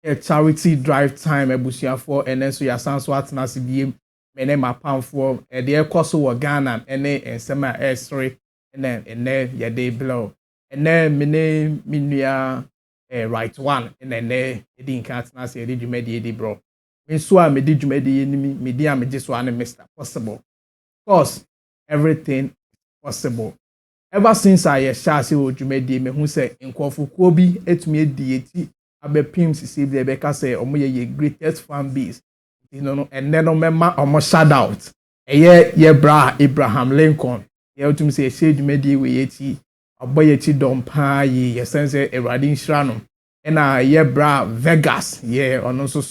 a charity drive time ebusuafo ene so yasanso atena se biem mene mapamfo e de ekoso wo Ghana ene ensema esre ene ye de blow ene mene minua right one ene edi nka atena se edi dwumadi edi bro nso a medi dwumadi enimi medi a meje so ane Mr. Possible. Of course everything is possible. Ever since I shall say what you made me who say in Kofukuo bi etumi edi eti abepim sisi bi ebeka say omo ye greatest fan base, you know, and then omema omo shout out ye bra Abraham Lincoln ye otumi say she dwumadi we eti oboye eti dom pa ye sense Ewrade nhira no na ye bra Vegas ye ono so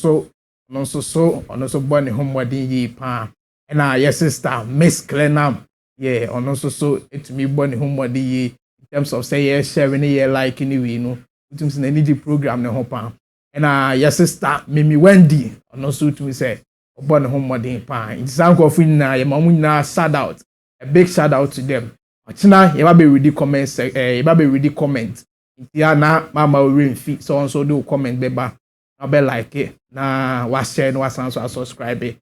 bo ne homodin yi pa na ye sister Miss Clenam. Yeah, on also so it me born homebody ye in terms of say yeah sharing yeah like anyway no it means an energy program ne hopa and your sister Mimi Wendy on also to me say born homebody pa in sanko fu na ye mamu na shout out a big shout out to them ochina ye ba be read comment ye ba be read comment ya na mama we fit so on so do comment beba na be like it na wa share no wa subscribe.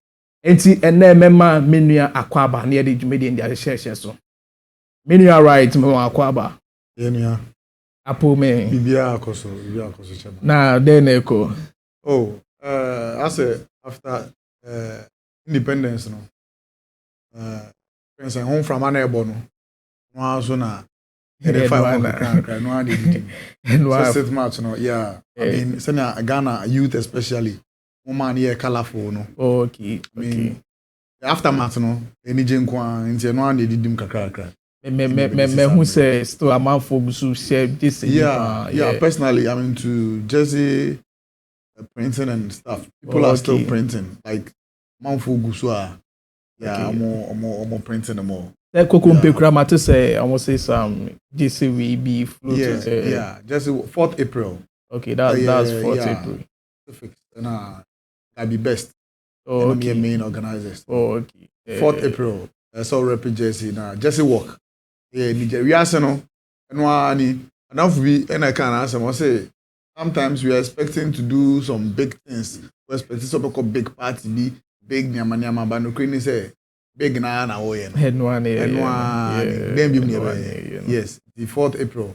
Enti ene mema menua Akwaba na ye de dwumedi ndi share so. Menua right mema Akwaba. Yenua. Apo me. Bibia akoso chema. Na then eko. Oh, I say after independence no. Friends home from Anebo no. No also na the five no ade did. Set match no. Yeah. I mean, senior Ghana youth especially. Woman here colorful no. Okay. I mean, aftermath no any jenkwa nti no an edidim kakra. Me who say still a man for so share this. Yeah, personally I'm into jersey printing and stuff. People are still printing like man for gusua. Yeah, more printing them more. That Kokumpe Kramate say almost say some JCVB float. Yeah, just 4th April. Okay, that's 4th April. Perfect. That'd be best. Oh, okay. Main organizers. Oh, okay. 4th April. So rep Jesse now. Jesse walk. Yeah, we are no. And one enough we and I can answer. I say sometimes we are expecting to do some big things. We expecting some called big party, be big nyama but no crane say big na oye. And one. Then be yes, the 4th April.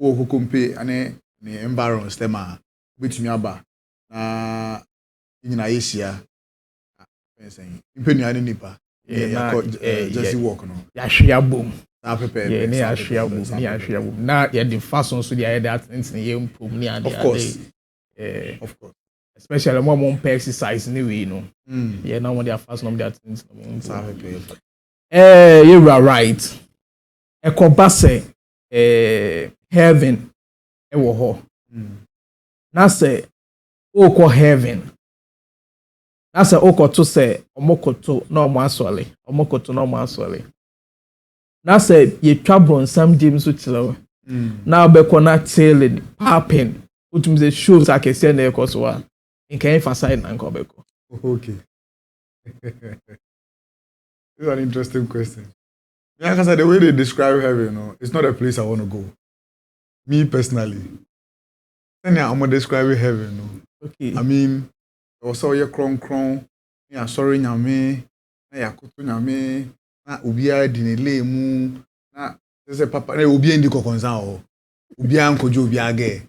Oh, Hukumpe and the environment stemma between aba. In Asia, you nipa. Just walk no. Yashia boom. Na prepare. Yeah, yashia boom. Na yeah the fashion so they that things in yem pum ni ade. Of course. Especially more exercise anyway, you know. Yeah, now when they are fast, now they are things. You are right. Ekobase heaven ewo ho. Na say oko heaven. Na say oko to say omokoto na omo na say ye twabron sam James uchilo na obekọ na tailing popping utum say shows akese na ekoso a nka emphasize na nka obekọ. Okay. This is an interesting question. Yeah, because the way they describe heaven, it's not a place I want to go. Me personally. Then I'm gonna describe heaven. Okay. I mean, also your kron, yeah, sorry nyame, na yakutu nyame, na ubia dinele mu, na say papa na ubia ndi kokonza o. Ubia nkojo ubia ge.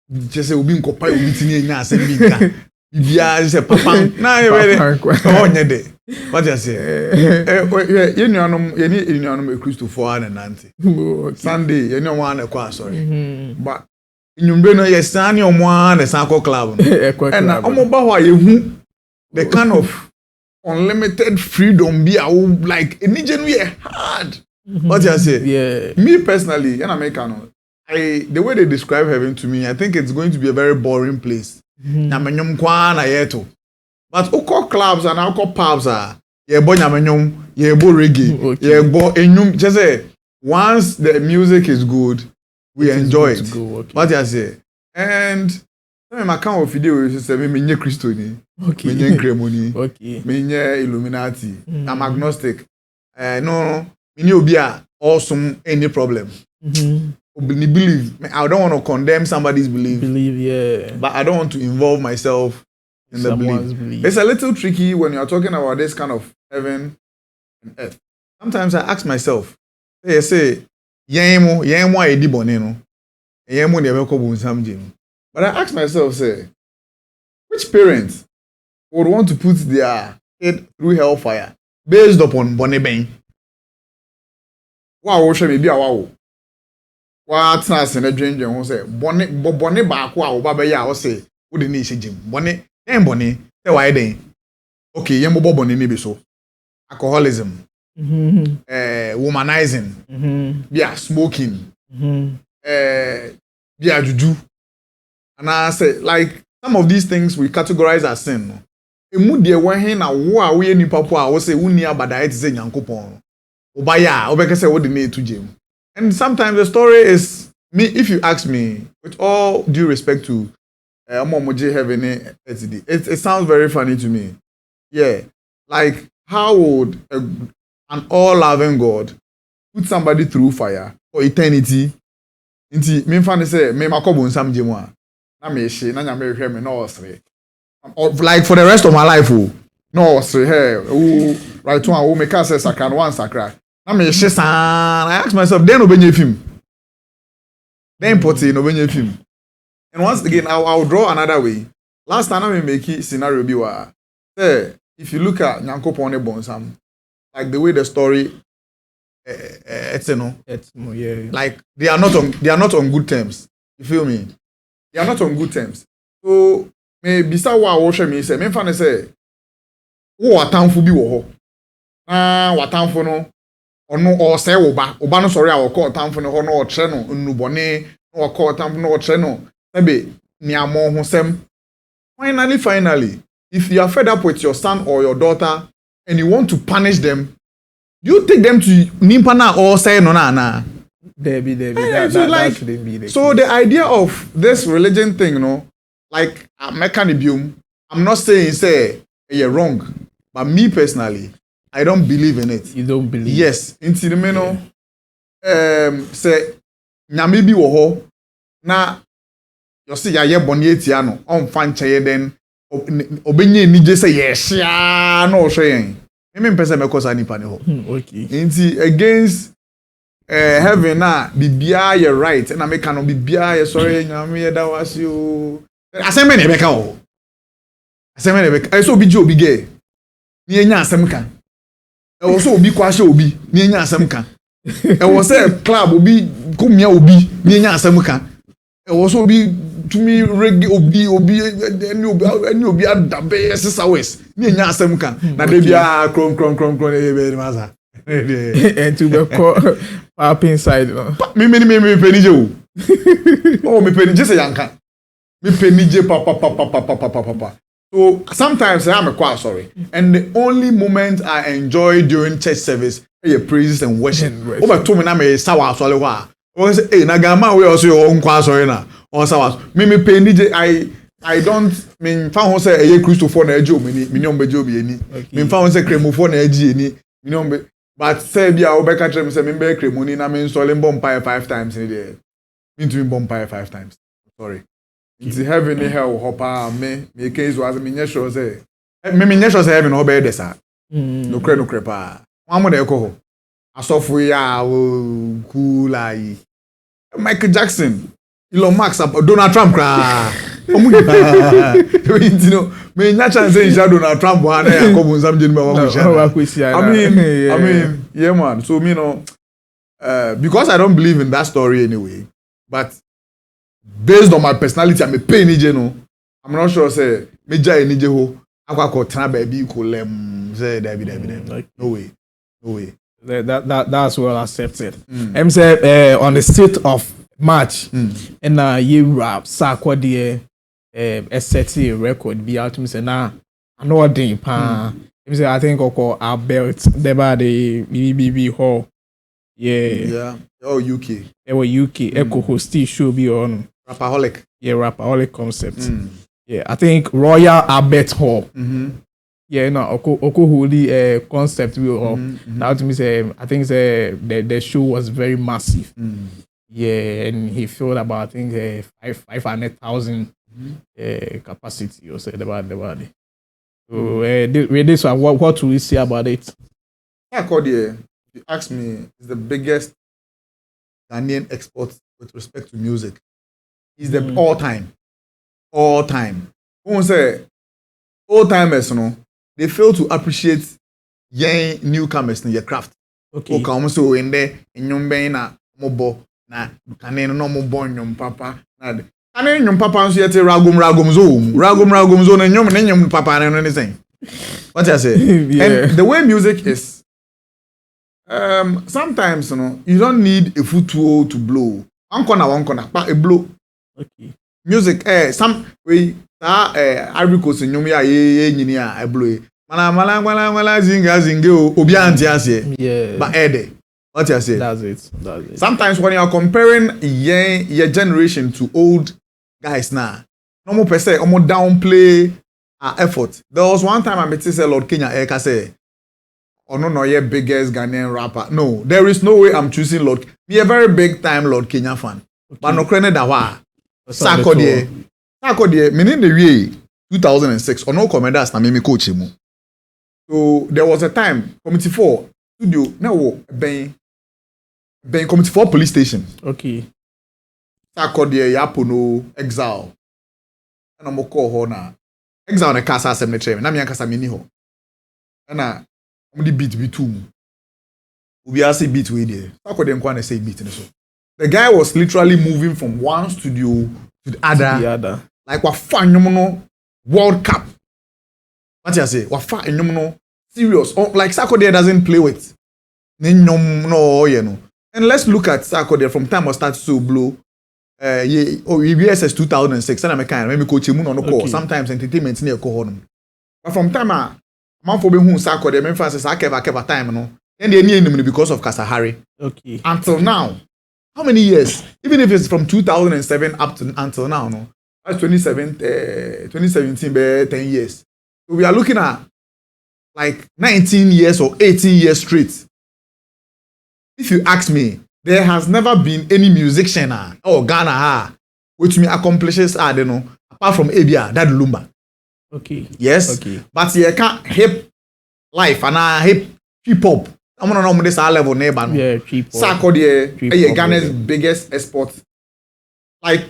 Just ubi nkopa ubi tinye nya asem bi nka. Bibia say papa na ye wele. Oh nyede. What you say? You know Christopher and Nancy. Sunday, you know one sorry. But nyumbe no yesani omwa na sanko club and omoba wa yehu the kind of unlimited freedom be like any hard. What you say? Yeah. Me personally, in America, the way they describe heaven to me, I think it's going to be a very boring place. Na menyom kwa na yeto. But oko clubs and alcohol pubs are yebo nyamenyom, yebo reggae, yebo enyum. Just say once the music is good, we enjoy it. What you say? And I can't of video you say me nye Christo ni. Okay. Me nye Cremoni. Okay. Me nye Illuminati. I'm agnostic. No, me nye obi a awesome any problem. believe. I don't want to condemn somebody's belief. Yeah. But I don't want to involve myself in the belief. It's a little tricky when you're talking about this kind of heaven and earth. Sometimes I ask myself, say, but I ask myself, say, which parents would want to put their kid through hellfire based upon Bonnie? Wow, should be a wow. What's not in a dream? You say, Bonnie back, wow, Baba, ya, say, wouldn't need Jim. Bonnie, and Bonnie, why then? Okay, young Bonnie, maybe so. Alcoholism, womanizing, yeah, smoking, yeah, juju. And I say, like, some of these things we categorize as sin. No? Emu one hen na wo a we ni papa a wo say woni abada ete say Nyankopon. Obaya, obeka say what the need to gym. And sometimes the story is me, if you ask me, with all due respect to heaven, it sounds very funny to me. Yeah. Like, how would an all-loving God put somebody through fire for eternity? Inti, me fan say, me makobo nsam gym a. Na me she na nya me hwe me no osre. Like for the rest of my life, no osre hey, right one we make us sakra one sakra. Na me she san. I ask myself, then obenye film. Then potty no obenye film. And once again, I'll draw another way. Last time I make it scenario be wa. Say, if you look at Nyankopon Bonsam, like the way the story, yeah. Like they are not on good terms. You feel me? They are not on good terms. So maybe sa wa wo hwe me say me fa ne say wo atamfo bi wo ho. Na watamfo no ono o say wo ba no sorry a wo call atamfo no ho no o tre no nnubone no wo call atamfo no o tre no ebe ni amo ho sem. Finally, if you are fed up with your son or your daughter and you want to punish them, you take them to nimpa na or say no na. Debbie. So the idea of this religion thing, you know, like mechanism, I'm not saying say you're wrong, but me personally, I don't believe in it. You don't believe? Yes. Into the meno, say nyame bi wo ho na you see ya boni etiano on fan cheye then obenye nije say yes no hwe me pese me kosa nipa ne ho. Okay. Into against heaven na bibia you right na make no bibia you sorry nyame ye da wase o asem me beka o asem me beka so obi je obi ge ni enya asem ka e wo so obi kwahye obi ni enya asem ka e wo say club obi komia obi ni enya asem ka e wo so obi tumi regi obi any obi adabe 6 hours ni enya asem ka na de bia kron e be maza and to the core up inside me penije o oh me penije se yanka me penije papa. So sometimes I'm quite sorry, and the only moment I enjoy during church service is praises and worship. Oh my to me na me sawa so le wa o say eh na gama we also your own kwa sorry na on sawa me penije I don't mean fa ho say eye Christopher na eje o me nyom beje obi eni me fa ho say kremofo na eje eni me nyom. But say bia obeka trem say me be kremoni na me installing bonfire 5 times in there. Me to bonfire 5 times. Sorry. It's heaven in hell hopa me case was me nya sure say me nya sure say heaven no be there sa. No kre pa. Wan mo dey ko ho. Asofo ya o cool ai. Michael Jackson, Elon Musk, Donald Trump kra. You know, me nya chance say Donald Trump wa na yakobo nsam je ni me wa ko I mean, yeah, man. So, you know, because I don't believe in that story anyway, but based on my personality, I'm a pain no. I'm not sure, say, me jai nije ho, akwa ko tana baby ko lem, say, David. No way. That's well accepted. I'm say, on the 6th of March, and you rap, sakwa die, a set record, be out to me say, nah, I know what thing, pa. I think our belt the body BBB hall. Yeah. Oh, UK. It was UK. Echo host show be on Rapaholic. Yeah, Rapaholic concept. Yeah, I think Royal Albert Hall. Yeah, no, Oko Holy concept we all. Now to me say, I think the show was very massive. Yeah, and he filled about, I think, 500,000 capacity or so about the body. So, with this one, what do we say about it? Sarkodie, if you ask me, is the biggest Ghanaian export with respect to music. He's the all time. Who say old timers, they fail to appreciate young newcomers in your craft. Okay. Okay, almost so in there, in your na mobo na Ghanaian no mobo nyom papa na de. Ghanaian nyom papa nso yete ragum zo na nyom papa na no say. What I say? Yeah. And the way music is, sometimes you don't need a football to blow. One corner, but a blow. Okay. Music, some way Ivory Coast nyom ya nyini a blow. Mala zinga obi anti ase. Yeah. But what I say? That's it. Sometimes when you are comparing your generation to old guys now, no more per se, no more downplay our effort. There was one time I met Lord Kenya Eka say, "Oh no, your biggest Ghanaian rapper." No, there is no way I'm choosing Lord. Me a very big time Lord Kenya fan, Okay. but no credit that wa. Sarkodie, meaning the year 2006. Or no commanders na me coach him. So there was a time Committee 4 studio now Ben Committee 4 police station. Okay. Sarkodie yapono exile. And I'm call her na exile na kasa asem ne trem na me ankasa me ni ho. Na I'm the beat be two. We are say beat we there. Sarkodie nkwa na say beat ne so. The guy was literally moving from one studio to the other. Like what fun no World Cup. What you say? What fun no serious. Like Sarkodie doesn't play with. No, you know. And let's look at Sarkodie from time I start to blow. EBSS 2006. And I'm kind maybe coach him on the call. Sometimes entertainment near call him. But from time I man for being who Sarkodie, me Francis I kept time no. And they need him because of Kasahari. Okay. Until now. How many years? Even if it's from 2007 up to until now, no. That's 2017, 10 years. So we are looking at like 19 years or 18 years straight. If you ask me, there has never been any musician or Ghana which me accomplishes I don't know, apart from Abia, that Lumba. Okay. Yes. Okay. But you can't hip life and hip hop. I'm gonna know this level neighbor. Yeah, cheap. Sarkodie, Ghana's biggest export. Like,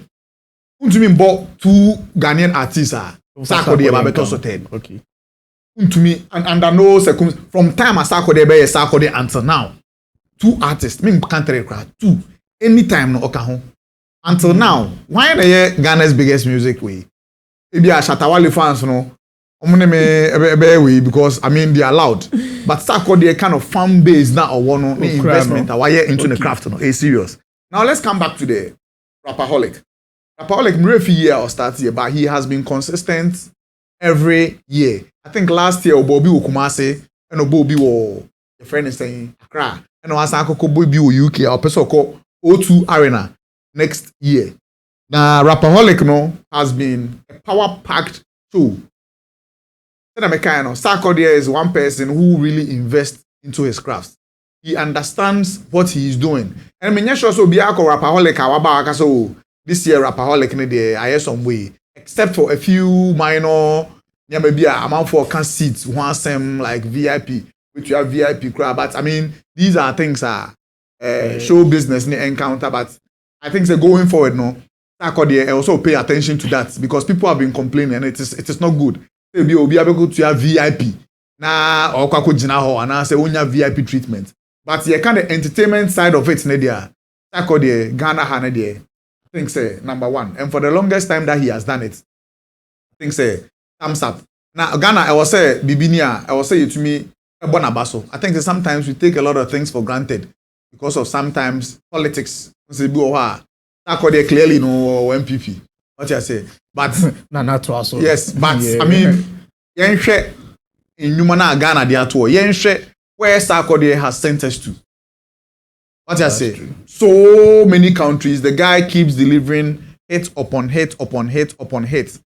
to me, bought 2 Ghanaian artists. Sarkodie, Babeto Soted. Okay. To me, and under no circumstances, from time I Sarkodie until now, 2 artists. Me can't tell you 2. Anytime no okaho. Until now, why the Ghana's biggest music way? Maybe a Shatawale fans no. Because I mean they are loud, but Sarkodie kind of fan base now or one investment why into the craft no serious. Now let's come back to the Rapperholic. Mrefi year or start year, but he has been consistent every year. I think last year Bobby Kumase and Bobby your friend is saying Accra and Osaka Bobby UK or person called O2 Arena next year. Now Rapperholic no has been a power packed show. Sarkodie is one person who really invests into his craft. He understands what he is doing. And I mean, sure so be a Rapperholic, so this year Rapperholic I hear some way, except for a few minor, maybe a amount for can seats, one sem like VIP, which you have VIP crowd. But I mean, these are things show business encounter. But I think they're going forward no. Sarkodie also pay attention to that because people have been complaining and it is not good. Be able to have VIP na or kwako jina ho and say onya VIP treatment. But you kind of entertainment side of it there. Sarkodie Ghana ha there. I think say number 1. And for the longest time that he has done it, I think say thumbs up. Now Ghana I was say Bibinia, I was say to me Bonabaso. I think that sometimes we take a lot of things for granted because of sometimes politics. Sarkodie clearly no MPP. What you say? But yes, but yeah. I mean, yenhwe in Numana Ghana they are to yenhwe where Sarkodie has sent us to. What I say? True. So many countries, the guy keeps delivering hit upon hit upon hit upon hit.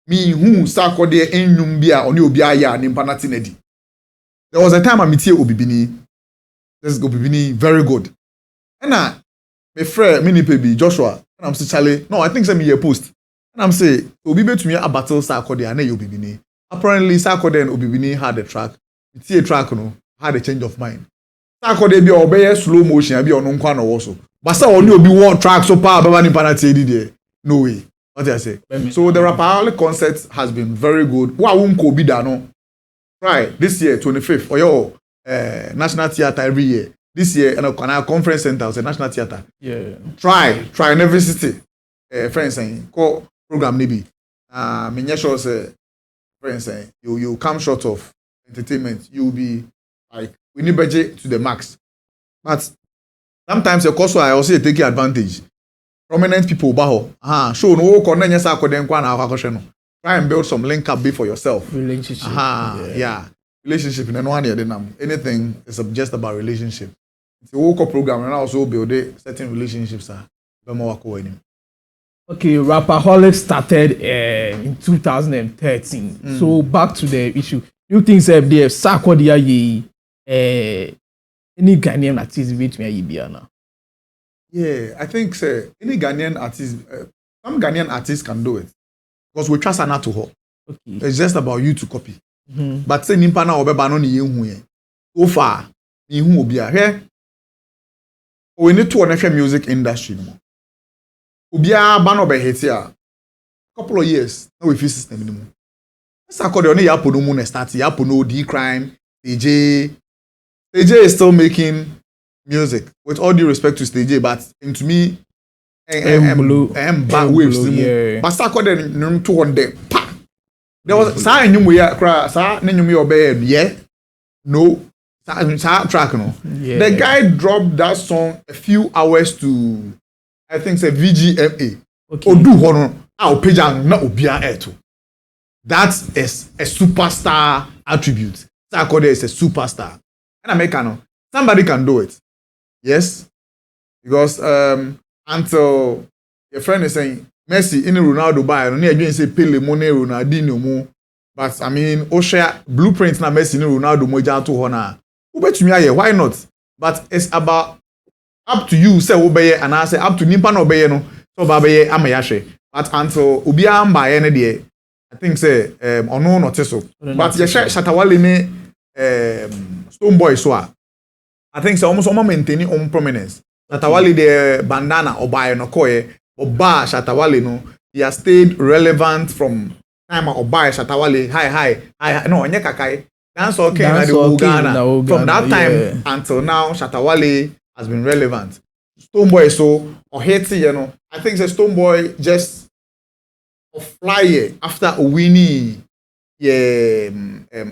Me who Sarkodie in Numbia oni obiaya ni mpanati nedi. There was a time I met here Obibini. Let's go Obibini, very good. And my friend mini baby Joshua and I'm say Charlie no I think say me a post and I'm say obi betumi a battle Sarkodie and you obibini apparently Sarkodie and obibini had a track it's a track no had a change of mind Sarkodie be obey slow motion be on nkwa no wo so but say only obi one track so power baba ni penalty there no way what I say so the Rapaholic concert has been very good wa wonko bi da no try this year 25th or your National Theatre every year. This year, and a conference center, was a National Theatre. Yeah. Try in every city. Friends saying, call program maybe. Me sure say, friends saying, you come short of entertainment. You'll be like, we need budget to the max. But sometimes, of course, I also take advantage. Prominent people, baho. Show no connect Sarkodie kwa na akakoshe. Try and build some link up for yourself. Relationship. Yeah. Relationship in anything is just about relationship. It's a woke up program and also build certain relationships. Okay, Rapaholic started in 2013. So back to the issue. You think there Sarkodie any Ghanaian artist with me now? Yeah, I think any Ghanaian artist, some Ghanaian artists can do it because we trust her to her. Okay. It's just about you to copy. But say nimpa na obeba no ne yehu ye so far ni hu obi a hwe o ni to na hwe music industry no obi a ba no be hit a couple of years na we fit system ni mu Sarkodie on ya pono mu na start ya pono D Crime DJ is still making music with all due respect to Stage but to me bad waves but Sarkodie no to one day there was sa enyum we kra sa nenyum ye obey yeah no sa track no the guy dropped that song a few hours to I think say VGMA odu ho no a opejan na obia eto that is a superstar attribute Sarkodie is a superstar and America no somebody can do it yes because until your friend is saying Messi in Ronaldo buy no na adwen say Pele mo na Ronaldinho mo but I mean o share blueprint na Messi in Ronaldo mo ja to ho na wo betumi aye why not but it's about up to you say wo beye and I say up to nimpa na obeye no so ba beye amaya hwe but until obi am buy na de I think say ono no teso but ye share Shatawale ni Stone Boy so I think say almost maintain on prominence Shatawale the bandana obaye no koye Oba Shatawale no he has stayed relevant from time Oba Shatawale hi no onye kakai dance all king na the Ghana from that time until now Shatawale has been relevant Stone Boy so or hate you know I think the Stone Boy just a flyer after winning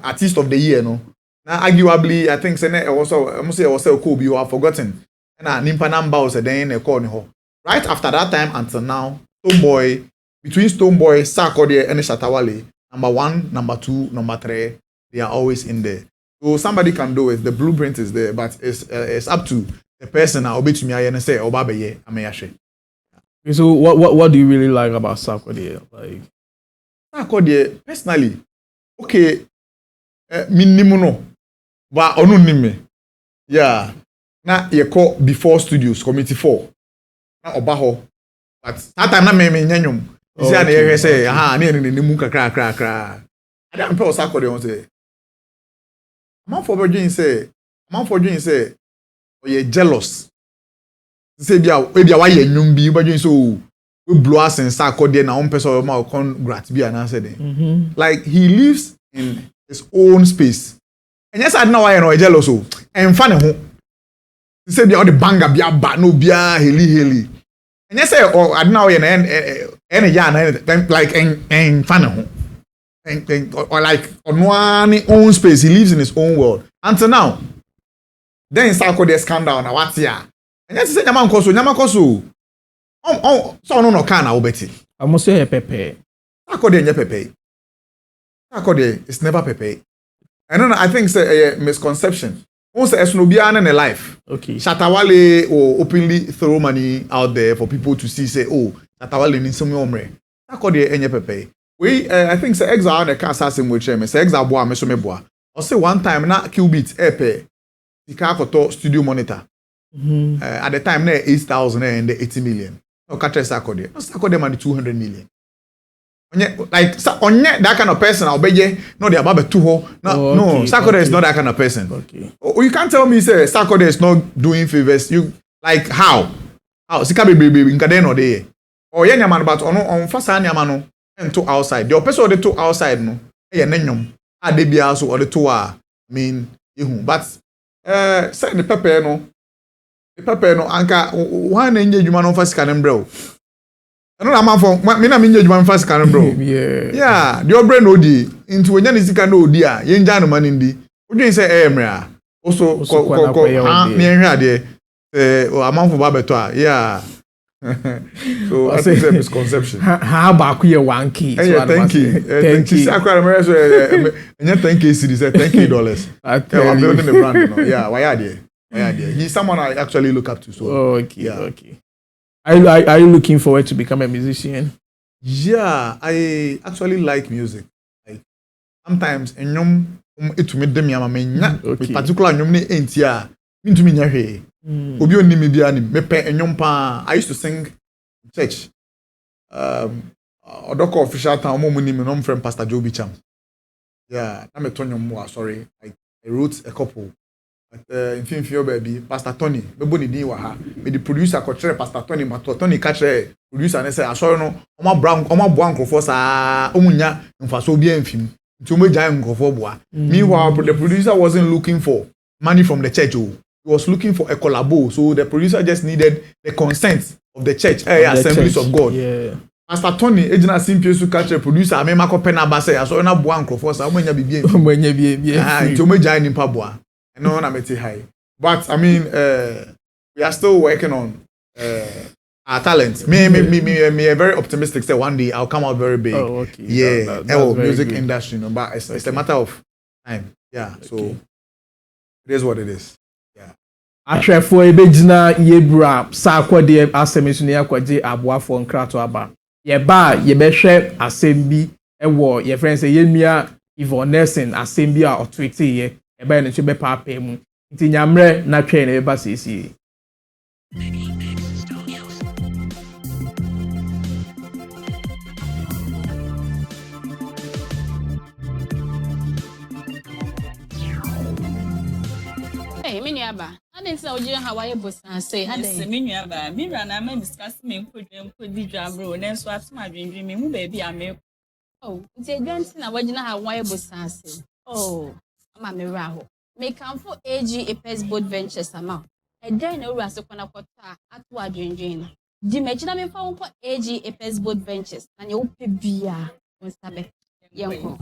artist of the year no now arguably I think say also I must say also Kobe you have forgotten na nimpa number was then e call ni ho. Right after that time until now, between Stone Boy, Sarkodie, and Shatawale, number 1, number 2, number 3, they are always in there. So somebody can do it. The blueprint is there, but it's up to the person now. To me, I say, "Obabe, ameyashe." So what do you really like about Sarkodie? Like Sarkodie, personally, okay, minimuno, but onu nime, yeah. Na ye call before studios committee 4. Obaho but that time na me nyanyum you see na say aha na ni mu kakra I don't know Sarkodie on say man for doing say oh you jealous say bia wa ye nyum bi ba doing so we blow us in Sarkodie na on person ma congrats bi na say den like he lives in his own space and yes I know why no jealous so en fa ne ho say bia all the banger bia ba no bia heli and you say, oh, I don't know, any yarn like in fan or like on one own space, he lives in his own world. Until now, then Sarkodie scandal na what's ya? And you say, Yaman Koso. So no can I bet it. I must say, Pepe. Sarkodie and Pepe. Sarkodie is never Pepe. And then I think it's a misconception. Also, as no be in a life. Okay. Shatawale or openly throw money out there for people to see. Say, oh, Shatawale needs some omre. Sarkodie enye pepe. We, I think say exile the cancer same with him. Say exile boa me so me boa. I say one time na Qubit epe. Sika koto studio monitor. At the time, 8,000 and 80 million. No, catch Sarkodie. No, Sarkodie man 200 million. Like that kind of person, I'll be no, they are about to no, Sarkodie is not that kind of person. Okay. Oh, you can't tell me say Sarkodie is not doing favors. You like how? Sika baby in Kaden or day. Or yeah, man, but on first hand, man, and to outside. The person or the two outside, no, yeah, nenyum. They be also or the two are mean you, but say the pepper no. The pepper no anka one enye juma no first can bro. I know man for me na me enye juma first can bro. Yeah, the obre no di into when you sika no di a ye nja no man ndi. Odwen say mra. Also me enhwe ade o man for babeto a yeah. So I think it's a misconception. How about you 1K? Yeah, thank you. Thank you. I quite remember $10K series, $10K. I'm building the brand, you know. Yeah, why are they? He's someone I actually look up to. So okay, yeah. Okay. Are you looking forward to become a musician? Yeah, I actually like music. Like sometimes it to me them with particular nyom entia me to me nya Obi oni me bia ni me pe enyom pa. I used to sing in church. Odoko official town mo ni me no friend Pastor Joe Bicham. Yeah, na me tonyom sorry. I wrote a couple. In Finfio baby, Pastor Tony, me boni din wa ha. Me the producer ko chere Pastor Tony, but Tony catch producer and say asori no, omo boa nkrofo sa omunya mfaso obi amfim. Nti omo gyan nkrofo boa. Meanwhile, the producer wasn't looking for money from the church. He was looking for a collabo, so the producer just needed the consent of the church, Assemblies of God. Yeah. Pastor Tony, ejina simpie su catch a producer, me mako pena ba say asori na boa nkrofo sa omunya bibie. Omunya bibie. Nti omo gyan nimpa boa. No, na meti high. But I mean, we are still working on our talents. Me, very optimistic. Say one day I'll come out very big. Oh, okay. Yeah, that's music good. industry. No, but it's a matter of time. Yeah. So it is what it is. Yeah. Ahwefo ebegina yebra sa akwade asemesu ne akwaje aboafo nkrato aba. Ye ba ye behwe asembi ewo ye friend say yemia Yvonne Nelson asembi a otwete ye ebe no chebe papa mu nti nyamre na twen na beba sesi Miniaba I didn't say you Hawaii bosan say miniaba mira na me discuss me nkodi dwabro na so atuma dwendwen me hu ba bia me nti adwanti na wagina Hawaii bosan say ama me ra ho me kan for AG Apes Boat Ventures ama den na ura se kona kwota atu adwendwen na di magina me fa won ko AG Apes Boat Ventures na ye wo pe bia won sabe yenko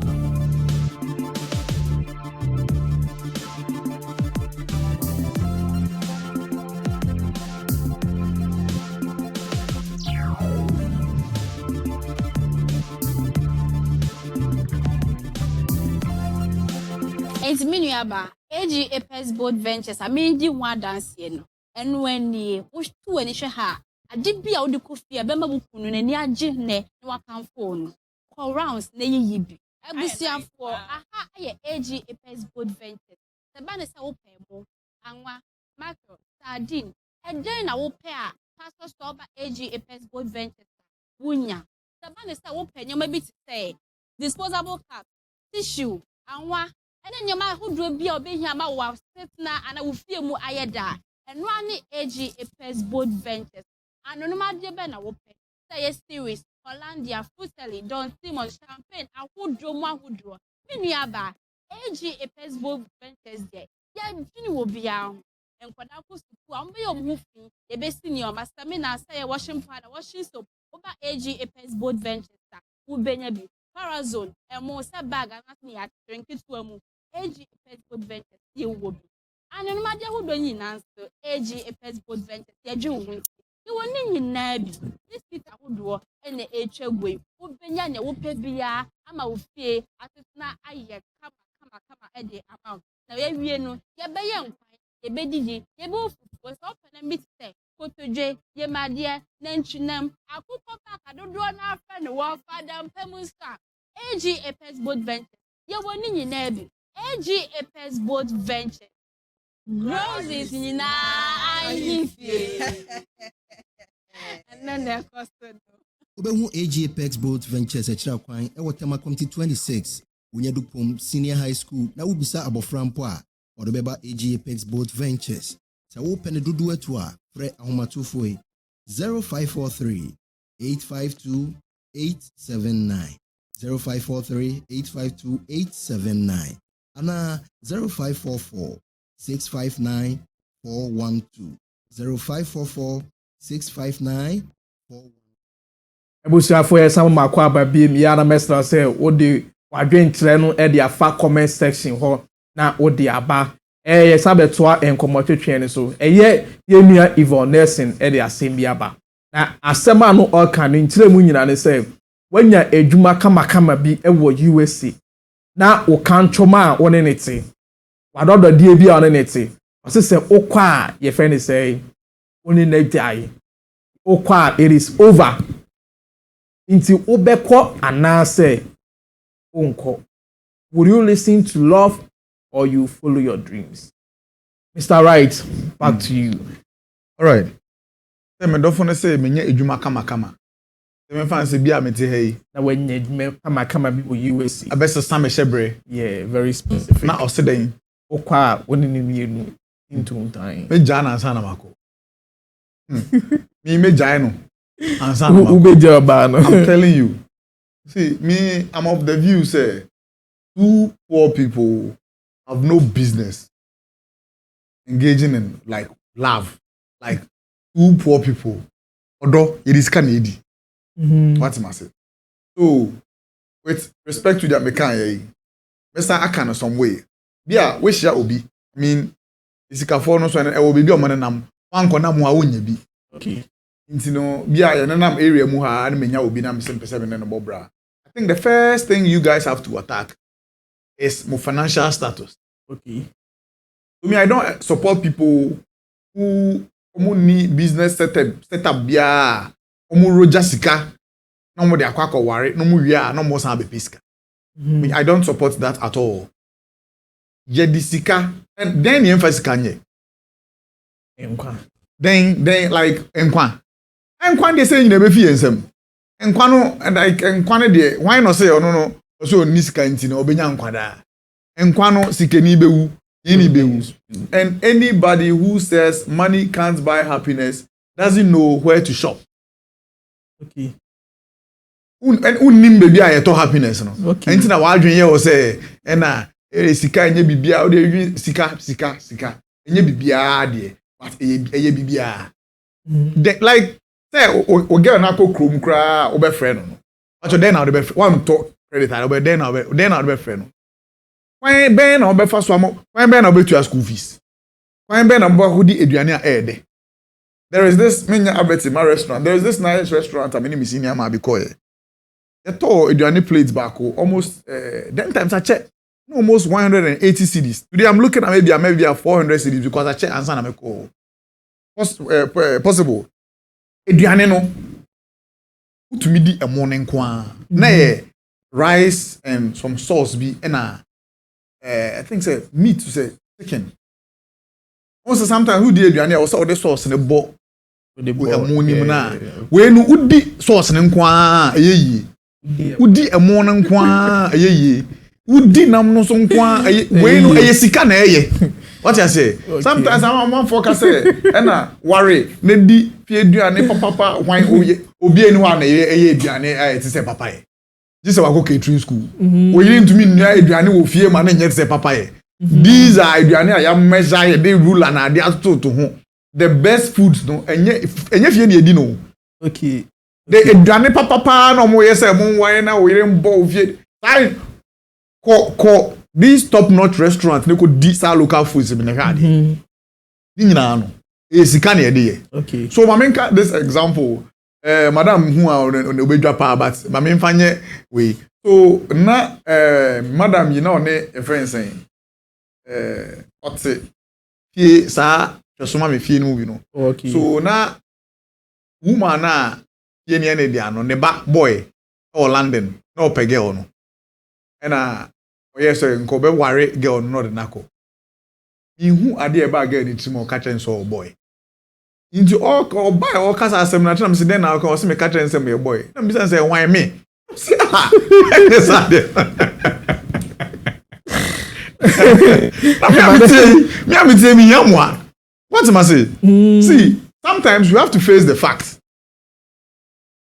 It's miniaba AG Apes Boat Ventures I mean di one dance ye no enu ani wo tu ani hwe ha ade bia wo de kofi e be ma bukunu na ni age ne wa kan phone call rounds na yiyi bi abusiafo aha aye AG Apes Boat Ventures se ba ne se wo pe mo anwa macro sardine eden na wo pe a pastor store ba AG Apes Boat Ventures wunya se ba ne se wo pe nyoma bi ti say disposable cup tissue anwa ene nyoma hodro bia obehia ma wa setna ana wo fie mu ayeda eno ani AG Apes Boat Ventures anonuma de be na wo pe say series Hollandia Fruteli Don Simon Champagne ahodro mu ahodro miniaba AG Apes Boat Ventures de ya dwini wo bia enkwada ko suku ambe yom hu fi de be senior master me na say washing powder washing soap oba AG Apes Boat Ventures wo benya bi Parazone emo se bag anasni ya drink to amu AG Apes Boat Ventures ye wo bi anonuma de hodo nyina nso AG Apes Boat Ventures ye dwe wo ni woni nyina bi this ahodo ene etwagwe wo benya ne wo pe bia ama wo fie atetna aye kama ede amount na ye wie no ye be ye nkwan ye be didi ye be ofufu so open na mitse kotodwe ye made na ntwinam akukọ pa kadodo na afa ne wo fada mpamu sta AG Apes Boat Ventures ye woni nyina bi AG Apes Boat Ventures Roses nyina ahifie. And then the cost. Obehu AG Apex Boat Ventures Echira Kwan e Tema Committee 26 Unyadupom Senior High School na ubisa abofra mpo a odobeba AG Apex Boat Ventures sa wo pene dudu etu a frɛ ahomatofo 0543 852 879 0543 852 879 ana 0544 659 412 0544 659 412. Ebusuafo ya sam makọ aba biem ya na mesra say wo de wadwenkyerɛ no e de afa comment section ho na wo de aba ye sabetoa enkomotwetwe ne so ye nua Yvonne Nelson e de asem bi aba na asem no oka no nkyerɛ mu nyina ne say wanya edwuma kama bi e wo USA na wo kanchoma a wone ne te wadodo die bi a wone ne te osese okwa a ye fe ne say woni na dai okwa it is over. Inti obeko anase unko. Would you listen to love or you follow your dreams? Mr. Wright, back to you. All right. Say me don't wanna say me nye ejuma kama. Say me fan say bia me te hey. Na when you kama bi wo USA. Abesa sam shebre. Yeah, very specific. Na oseden. Okwa woni ni mienu into time. Me jana ansa na mako. Me jai no. I'm telling you. See, me, I'm of the view, say, two poor people have no business engaging in like love. Like two poor people. Although it is Canadian. What am I saying? So, with respect to that mechanic, Mr. Akana some way. Yeah, we shall obi. I mean, it's a phone so and will be your man and one corner more be. Okay. Intino bia ya nanam area mu ha na menya obi na mse mpese me no bobra. I think the first thing you guys have to attack is my financial status. Okay. To me, I don't support people who need business setup bia omu roja sika no mo de akwakọ ware no mo wia no mo san be piska. I don't support that at all. Ye di sika and then the emphasis kanye. Enkwa. Then like enkwa. Enkwan dey say you never fie ensem. Enkwan no and like enkwan dey why no say no so ni sika nti na obenya nkwa da. Enkwan no sika ni bewu, ni bewu. And anybody who says money can't buy happiness doesn't know where to shop. Okay. Unnim baby a yeto happiness no. Okay. Enti na wadwen ye wo say na sika enye bibia o dey sika enye bibia de but eye bibia. Like say o get na ko krom kra o be friend no. Acho den na o be one talk credit o be den na o be friend no. When ben na o be fa so am, when ben na o be to school fees. When ben na mbo hodi eduane a ede. There is this Minya Abeti my restaurant. There is this nice restaurant I'm in Misinia ma bikoye. The tour eduane plates back almost 10 times I check. Almost 180 cedis. Today I'm looking at maybe 400 cedis because I check answer na me call. Possible. Eduane no utumi di a morning kwa na rice and some sauce be na I think say meat to say chicken. Also sometimes who di eduane also the sauce ne bo the morning na we no udi sauce ne kwa eyeyi udi a morning kwa eyeyi udi nam no so kwa we no sika na eye. What you say? Okay. Sometimes I'm one focus say na worry na di fie duane papa wine obi eni wa na eye duane ai ti say papa ye. This is our catering school. We need to me nua eduane wo fie ma na nye say papa ye. These are eduane I am measure they rule and they are to ho. The best foods no enye fie na edi no. Okay. The eduane papa no mo ye say mo wine na we mbo fie. Sai ko these top-notch restaurants, they could dis our local foods in the garden. Okay. So, I mean, this example, Madam who are on the way to but my main fanya way. So, na Madam, you know, a friend saying, what's it? Fie, sir, just my fee movie, no. Okay. So, na woman, na, on the back boy, or London, no pegel, no. And, oh yes, sir. Nkobe worry girl no de nako. Ihu ade e ba girl ni timo ka chen so boy. Into all buy all kasa asem na tena me say den na o se me ka chen say me boy. Na me say why me? See ah. This ade. Me yamwa. What am I say? See, sometimes you have to face the facts.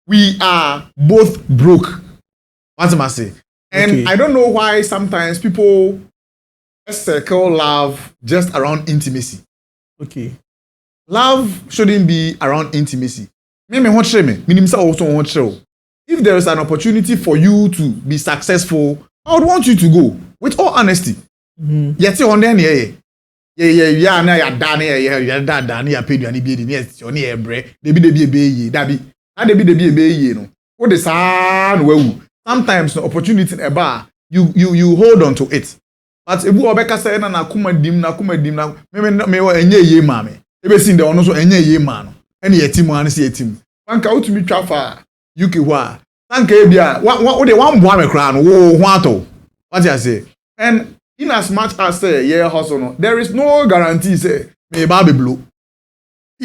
We are both broke. What am I say? And I don't know why sometimes people circle love just around intimacy. Okay. Love shouldn't be around intimacy. If there is an opportunity for you to be successful, I would want you to go with all honesty. Yet on then yeah, na ya dane ya dane ya pedu ani bi ni oni ebre de bi ebe dabi na de bi ebe no wo de sa no wawu. Sometimes the opportunity eba you hold on to it, but ebu obeka say na kuma dim na me enye ye ma me ebe sin de ono so enye ye ma no ene yetim an se yetim anka utumi twafa UK hwa anka e bia wo de wan boa me kra no wo ho ato what you say. And in as much as say yeah hustle no, there is no guarantee say me ba be blow.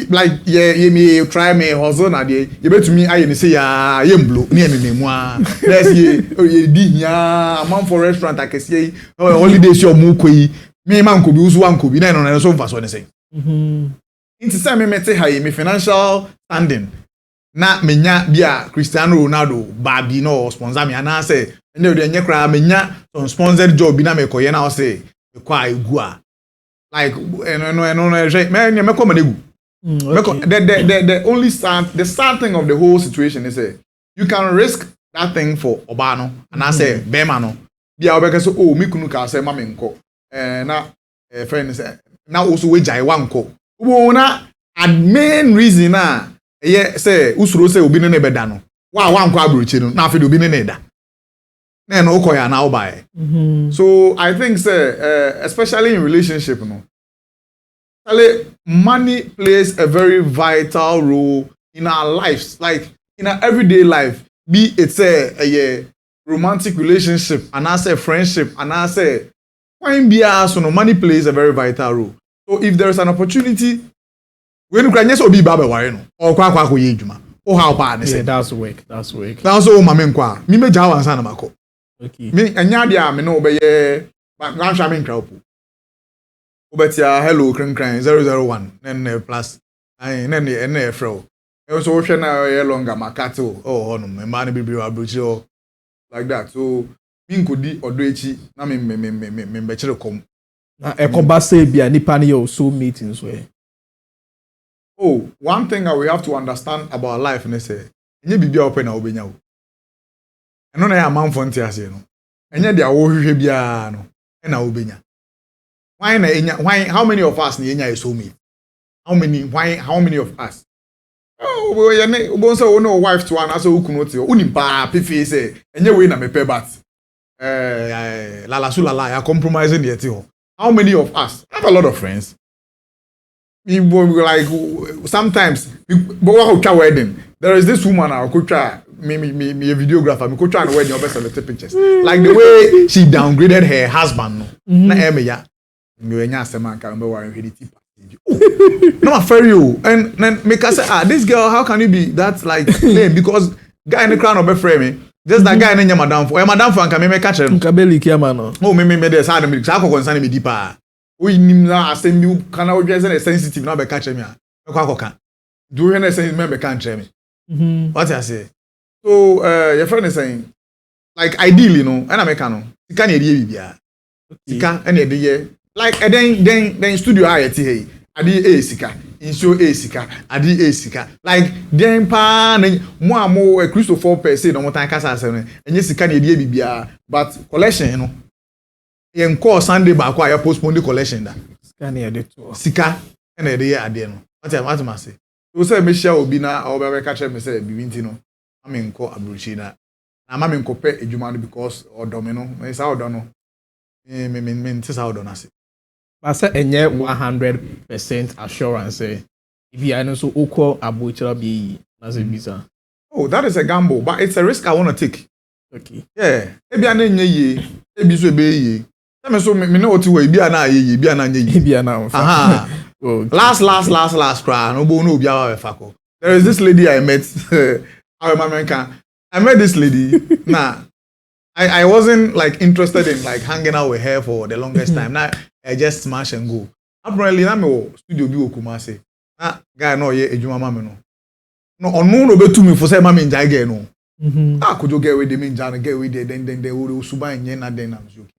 Like yeah me try me hustle na dey you betumi aye me say ya ye mblo ne enemu a let's ye di nya amount for restaurant akese holiday show mu koyi me man ko bi usu wan ko bi na no so mfa so ne say into say me mete ha me financial standing na menya bia Cristiano Ronaldo ba bi no sponsor me ana say ene de nye kra menya some sponsored job bi na me koye na o say me kwa egu a like no me me ko manegu. Okay. The only sad thing of the whole situation is you can risk that thing for Obano and I say Bema no. Bia obeka so oh me kunu ka say mama nko. Na friend say na also we jai wanko. Ubo na main reason na say usuro say obi ne beda no. Wa wanko abrochi no na afi obi ne da. Na no ukoya na obae. So I think say especially in relationship no. Money plays a very vital role in our lives, like in our everyday life. Be it a romantic relationship, and I say friendship, and I say so no money plays a very vital role. So if there is an opportunity, when you can just be baba no or kwa ye juma or how bad yeah, that's work. That's all mama kwa me jawa ansa na mako. Okay. Me anya dia me no be ye but gan sha me nkra opo. Obetia hello kran 001 then plus ai then ene fro e so hwe na ye longer makato oh no me ma na bibiri abrochi o like that. So me nkodi odo echi na me be kire kom na ekoba say bia nipa ne yo so meetings we. Oh, one thing that we have to understand about life ne say enye bibia open na obenya wo eno na ya manfo nti ase no enye dia wo hwehwe bia no na obenya. Why how many of us ni enya is soulmate? How many of us? Oh, we say no wife to an aso ukunu ti unim pa pifi say enye we na me pay bat lala ya compromising the ho. How many of us? I have a lot of friends. We like sometimes but wedding. There is this woman I could try me a videographer me could try and wedding obviously the pictures. Like the way she downgraded her husband no. Na ya me wenya asema nka mbe wa hwedi tipa. No affair you and then make us say this girl how can you be that like name because guy in the crown of be frame me just that guy na madam for madam for nka me catch him nka be like man no oh me dey say me say concern me deeper we nim na asem bi kana we say sensitive na be catch me a me kwa koka do we na say me catch me what I say. So your friend is saying like ideally no and America no sika na edie bibia sika na edie like then studio ayeti hey adi sika insho sika adi sika like then pa mo amo Christopher per se no mo tan kasa ase no enye sika na edie bibia but collection no yen call Sunday ba kwa ya postpone the collection da sika na edie to sika na edie ade no what am say so say me share obi na o be catch me say bibinti no amenko abrochi na amenko pe ejuma no because odomi no me say odo no me ntisa odo na say. But say enye 100% assurance say if you are no so ukọ abochira bi na say bisa. Oh, that is a gamble, but it's a risk I want to take. Okay. Yeah. Ebi ana enye ye, ebi so ebe ye. me so me know what way bia na ye bia na nye. Bia na. Aha. Last cry. No bo no bia wa fako. There is this lady I met. I met this lady. Nah, I wasn't like interested in like hanging out with her for the longest time. Now I just smash and go. Apparently, na me studio bi Kumasi. Na guy no ye ejuma ma me no. No onu no betu me for say ma me njai girl no. Ah, could you get with them in Jana, get with it, then they would suba and yena then I'm joking.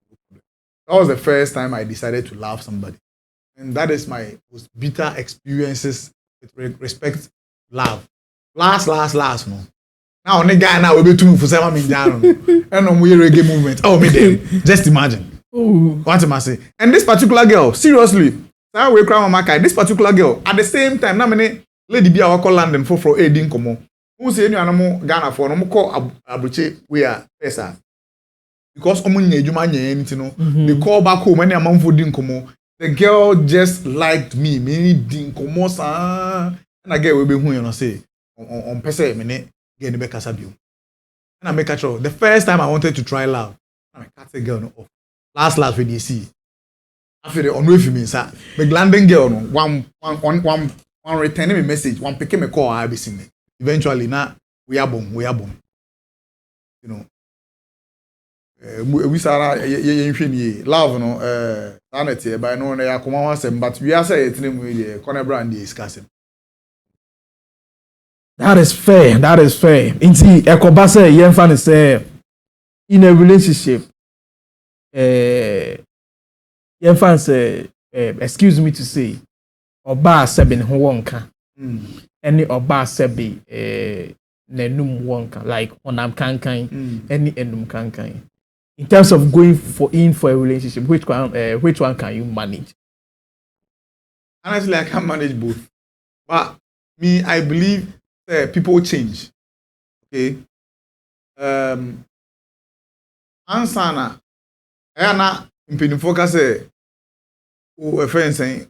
That was the first time I decided to love somebody. And that is my most bitter experiences with respect love. Last, no. Now, on the guy now will be too for seven million. And on we reggae movement. Oh, me them. Just imagine. What am I say? And this particular girl, seriously, this particular girl, at the same time, now many lady be our call London for aiding como. Who say any animal Ghana for no call Abuche we are pesa. Because omunye juma nye anything they call back home any amount for dinkomo. The girl just liked me dinkomo sa and I get we be who you say on pesa me get the back asabio. And I make a show. The first time I wanted to try love, I can't say girl no off. Last with DC. After the on with me sir. The landing girl no one returning me message, one picking me call I be seen. Eventually, now we are born. You know, we saw love, no, sanity, but no, they are common, but we are saying it's the corner brand is casting. That is fair. Inti ekobase yenfa say in a relationship, yenfa say, excuse me to say, oba seven ho wonka. Any oba sebi nenum wonka like onam kankan any enum kankan. In terms of going for a relationship, which one can you manage? Honestly, I can't manage both. But me, I believe people change. Okay. Ansana. Ayana impeding focus say a friend saying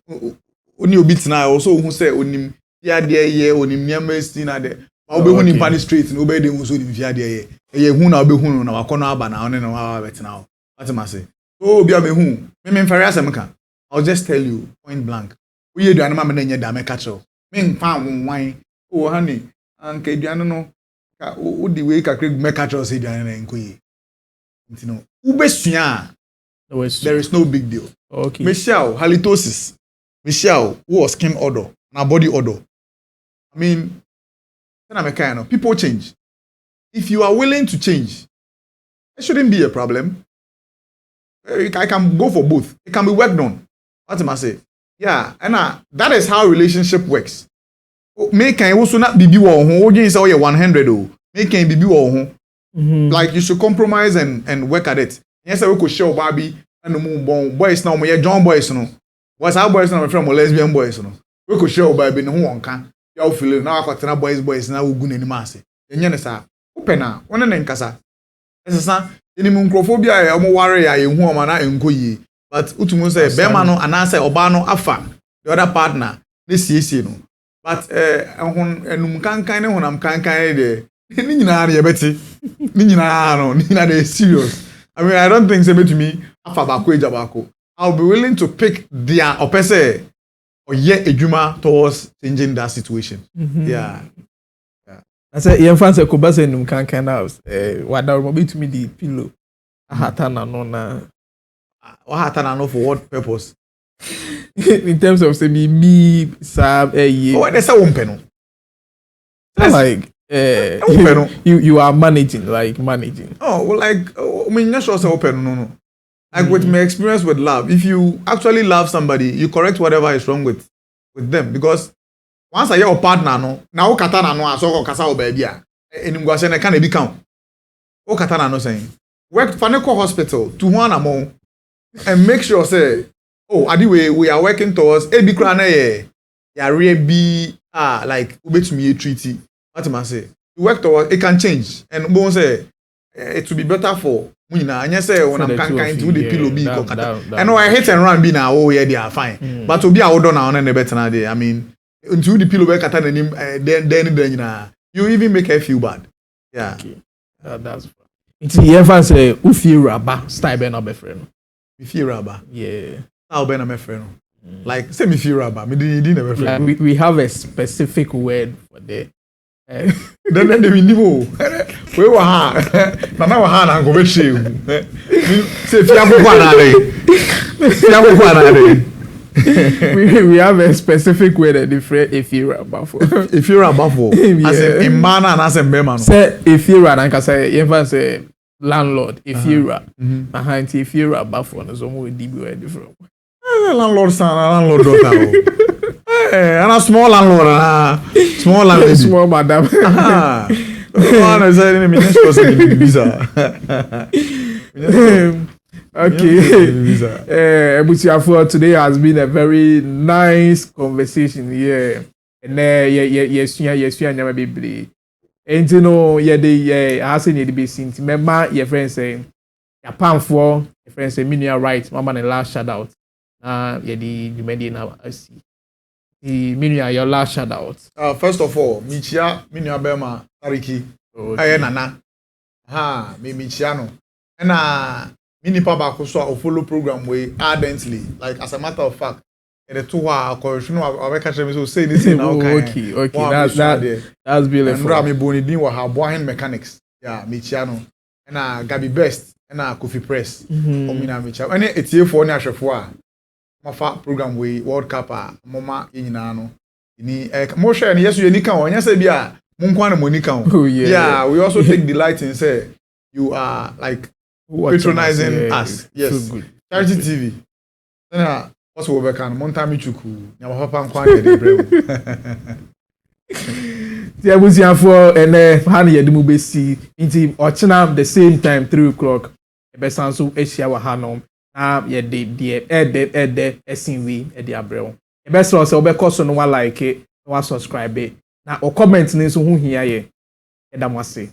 only obit now also who say onim ya there ye onim nyama sti na de ma obe hu ni pani straight no obe de hu so ni fia there ye hu na obe hu na wakono aba na one na wa betina what am I say so obi am hu me mfare asem ka I'll just tell you point blank we ye duane ma me na nya da me ka cho me mfa wonwan o honey anka duane no ka o di we ka me ka cho say duane na nkoyi ntino ubesua there is no big deal. Okay. Michelle halitosis. Michelle who was skin odor na body odor. I mean, people change. If you are willing to change, it shouldn't be a problem. I can go for both. It can be worked on. What am I say? Yeah, and that is how relationship works. Make can also not be you say oh 100 oh. Make can be like you should compromise and work at it. Yes, I could show Barbie and the boys now. We John boys no. What's our boys now from lesbian boys no. We could show Barbie no one can. You feel now I got boys now we go any mass. Enye sa open na one na nkasa. Esesa any microphobia ya mo worry ya ehu o ma na enko yi. But utumu say be ma no anase oba no afa the other partner na siesie no. But enum kankan ne honam kankan de ni nyina na yebeti. Ni nyina no, ni nyina dey serious. I mean, I don't think say to me afa ba ko eja ba ko. I'll be willing to pick their opese or yet ejuma towards changing that situation. Yeah. I said, "Young fans, I could buy some can house. What that will be to me the pillow. I had no na. What had no for what purpose? In terms of say me, Sam, oh, that's a woman. Like you are managing. Oh, well, like I mean, not sure open. No. Like with my experience with love, if you actually love somebody, you correct whatever is wrong with them because. Once I hear a partner no, now katana no aso ko kasa o baby a enimguase na can e bi count. O katana no saying work Faneco hospital to one among and make sure say we are working towards e bi kra na ye ya re bi like ubetumi treaty. What am I say? You work towards it can change and bon say it will be better for munina anya say when am kan into the pillow bi ko kata. I know I hit and run bi na they are fine. But obi a wo do na on na better na dey. I mean into the pillow back at then you even make her feel bad. Yeah. Okay. That's fine. It's the ever say who feel rubber style be no be friend. me fear raba. Yeah. I'll be na my friend. Like say me fear raba. Me didn't my friend. We have a specific word for that. Then we know. We were ha. Na wa ha na go be shame. Say fear go kwa na re. Fear go kwa na re. We have a specific way that different if you are bafo. If you're a buffalo, as in man and as a man. Say if you are, and say even say landlord. If you are behind, if you are bafo, no so more DB different. Landlord son, landlord daughter. And a small landlord, small landlord, Small madam. One is a minister visa. Okay. Ebusiafo, today has been a very nice conversation here. And yes, nyama bibli. And you know, I say need to be seen. Remember your friend saying, your pan for your friend say, Minia right, mama the last shout out. You made it now. I see. The Minia, your last shout out. First of all, Michia, Minia Bema, Tariki, Nana. Ha, me Michiano. And mini papa so follow program way ardently, like as a matter of fact. And the 2 hour correction I catch me so say this now. Okay. That's beautiful. And me boni din wa ha boahin mechanics. Yeah, Michiano. And Gabi Best and Kofi Press. Omina Michia. And etie for na hwefo a mafa program way World Cup mama nyina no. Ni mo share yes you nika on say bia monkwa na monika on. Oh yeah. Yeah, we also take delight in say you are like patronizing us. Yes. So good. Charity TV. Then what's over can Montami Chuku. Nyama papa nkwa de brem. The Ebusiafo and Hani Yedimu Besi into Ochina the same time 3 o'clock. Ebesanso Eshia Wahanom. Yeah, the SNV at the Abrel. The best also be cost no one like it, no one subscribe it. Now or comment in so who here. Edamwase.